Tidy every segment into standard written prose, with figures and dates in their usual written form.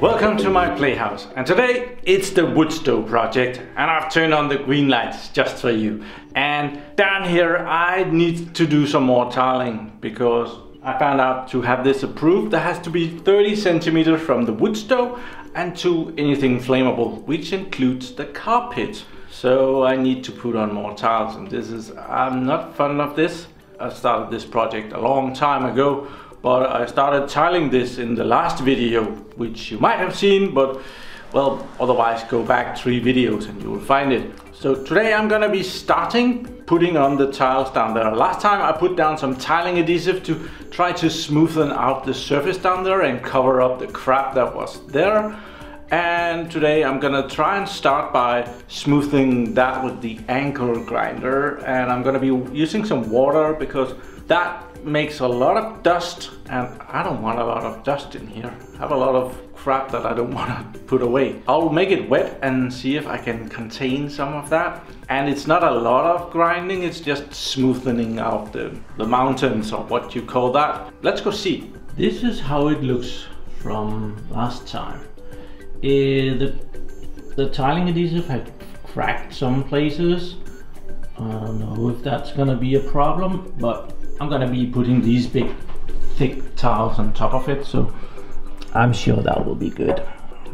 Welcome to my playhouse, and today it's the wood stove project, and I've turned on the green lights just for you. And down here I need to do some more tiling because I found out to have this approved there has to be 30 centimeters from the wood stove and to anything flammable, which includes the carpet. So I need to put on more tiles, and I'm not fond of this. I started this project a long time ago, but I started tiling this in the last video, which you might have seen, but well, otherwise go back 3 videos and you will find it. So today I'm gonna be starting putting on the tiles down there. Last time I put down some tiling adhesive to try to smoothen out the surface down there and cover up the crap that was there. And today I'm gonna try and start by smoothing that with the angle grinder, and I'm gonna be using some water because that makes a lot of dust and I don't want a lot of dust in here. I have a lot of crap that I don't want to put away. I'll make it wet and see if I can contain some of that. And it's not a lot of grinding, it's just smoothing out the mountains or what you call that. Let's go see. This is how it looks from last time. The tiling adhesive had cracked some places. I don't know if that's gonna be a problem, but I'm gonna be putting these big thick tiles on top of it, so I'm sure that will be good.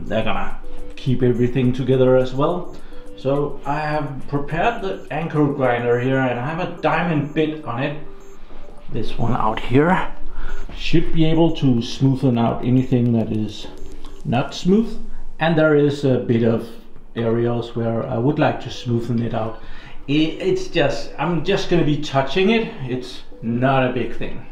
They're gonna keep everything together as well. So I have prepared the anchor grinder here, and I have a diamond bit on it. This one out here should be able to smoothen out anything that is not smooth, and there is a bit of areas where I would like to smoothen it out. I'm just gonna be touching it. It's not a big thing.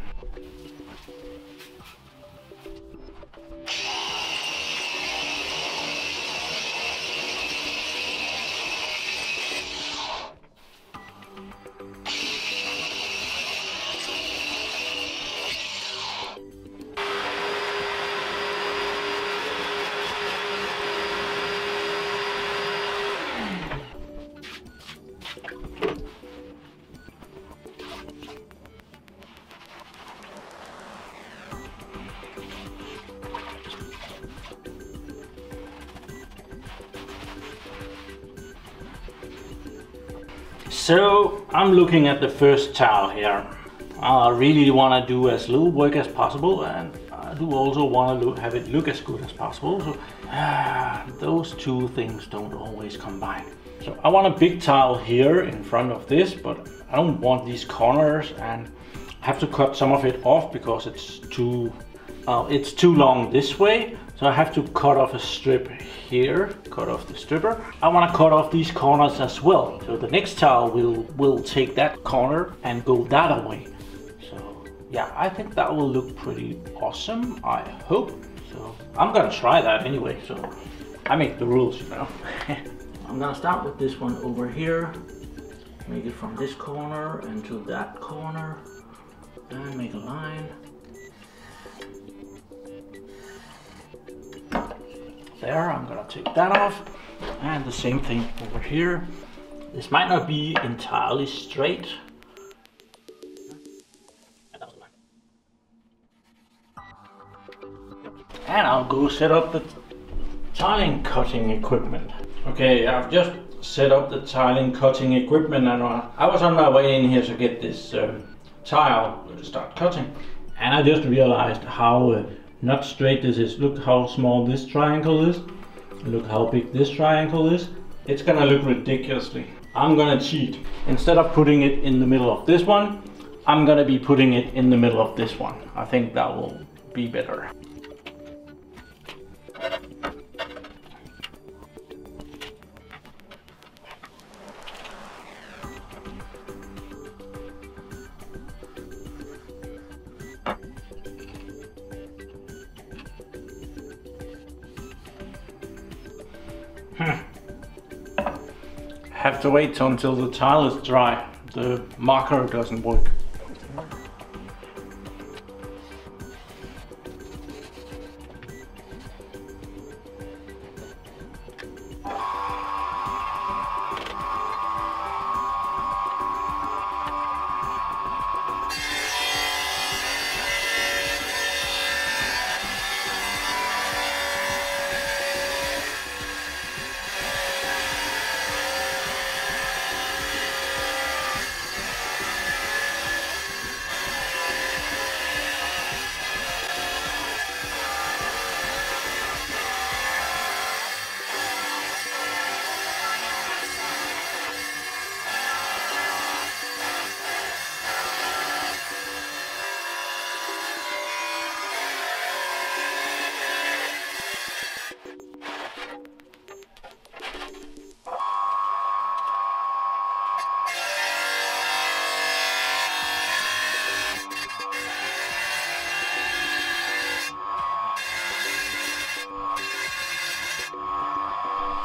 So I'm looking at the first tile here. I really want to do as little work as possible, and I do also want to have it look as good as possible. So those two things don't always combine. So I want a big tile here in front of this, but I don't want these corners, and I have to cut some of it off because it's too long this way. So I have to cut off a strip here, cut off the stripper. I want to cut off these corners as well. So the next tile will take that corner and go that way. So yeah, I think that will look pretty awesome, I hope. So I'm gonna try that anyway, so I make the rules, you know. I'm gonna start with this one over here. Make it from this corner into that corner. And make a line. There, I'm gonna take that off, and the same thing over here. This might not be entirely straight. And I'll go set up the tiling cutting equipment. Okay, I've just set up the tiling cutting equipment, and I was on my way in here to get this tile to start cutting, and I just realized how not straight this is. Look how small this triangle is. Look how big this triangle is. It's gonna look ridiculously. I'm gonna cheat. Instead of putting it in the middle of this one, I'm gonna be putting it in the middle of this one. I think that will be better. Have to wait until the tile is dry. The marker doesn't work.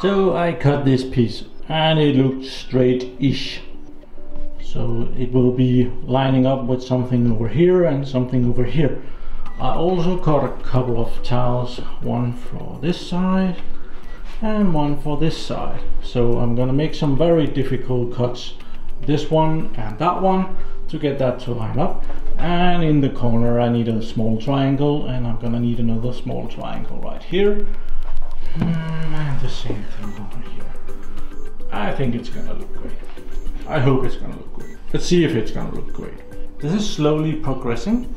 So I cut this piece and it looks straight-ish. So it will be lining up with something over here and something over here. I also cut a couple of tiles, one for this side and one for this side. So I'm gonna make some very difficult cuts, this one and that one, to get that to line up. And in the corner I need a small triangle, and I'm gonna need another small triangle right here. And the same thing over here. I think it's gonna look great. I hope it's gonna look great. Let's see if it's gonna look great. This is slowly progressing.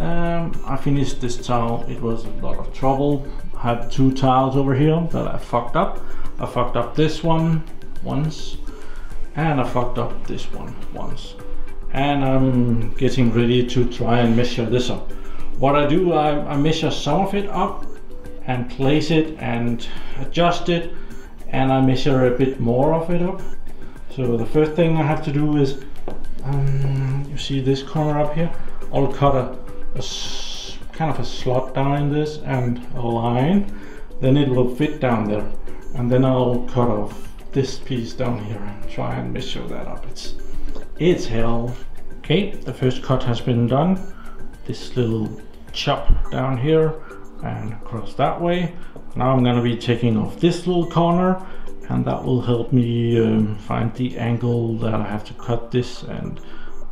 I finished this tile. It was a lot of trouble. I had 2 tiles over here that I fucked up. I fucked up this one once, and I fucked up this one once. And I'm getting ready to try and measure this up. What I do, I measure some of it up and place it and adjust it, and I measure a bit more of it up. So the first thing I have to do is, you see this corner up here? I'll cut a kind of a slot down in this and a line, then it will fit down there. And then I'll cut off this piece down here and try and measure that up. It's hell. Okay, the first cut has been done. This little chop down here and across that way. Now I'm gonna be taking off this little corner, and that will help me find the angle that I have to cut this and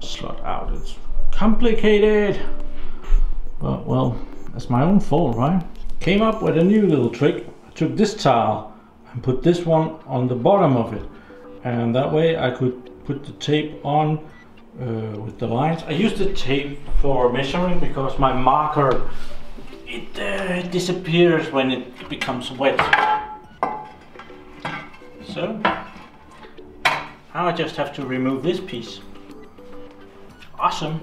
slot out. It's complicated, but well, that's my own fault, right? Came up with a new little trick. I took this tile and put this one on the bottom of it, and that way I could put the tape on with the lines. I used the tape for measuring because my marker, it disappears when it becomes wet. So now I just have to remove this piece. Awesome.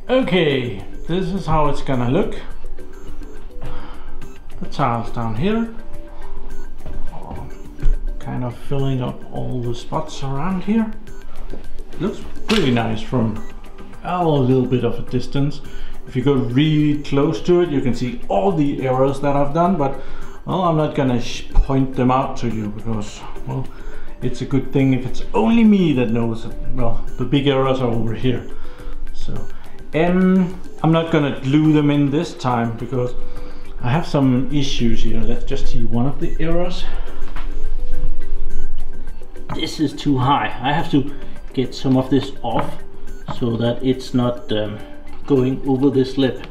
Okay, this is how it's gonna look. The tiles down here, kind of filling up all the spots around here. Looks pretty nice from a little bit of a distance. If you go really close to it, you can see all the errors that I've done, but well, I'm not gonna point them out to you because, well, it's a good thing if it's only me that knows it. Well, the big errors are over here. So I'm not gonna glue them in this time because I have some issues here. Let's just see one of the errors. This is too high. I have to get some of this off so that it's not going over this lip.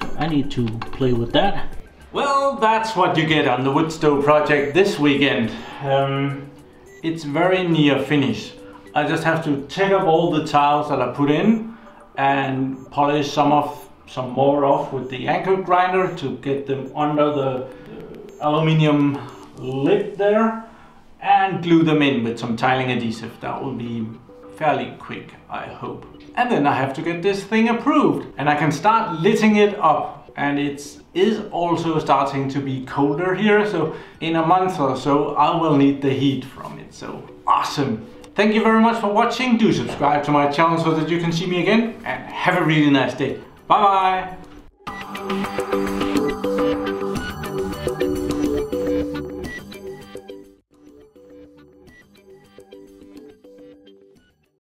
So I need to play with that. Well, that's what you get on the wood stove project this weekend. It's very near finish. I just have to take up all the tiles that I put in and polish some more off with the angle grinder to get them under the aluminium lid there, and glue them in with some tiling adhesive. That will be fairly quick, I hope. And then I have to get this thing approved and I can start lighting it up. And it is also starting to be colder here, so in a month or so I will need the heat from it. So awesome. Thank you very much for watching. Do subscribe to my channel so that you can see me again, and have a really nice day. Bye bye.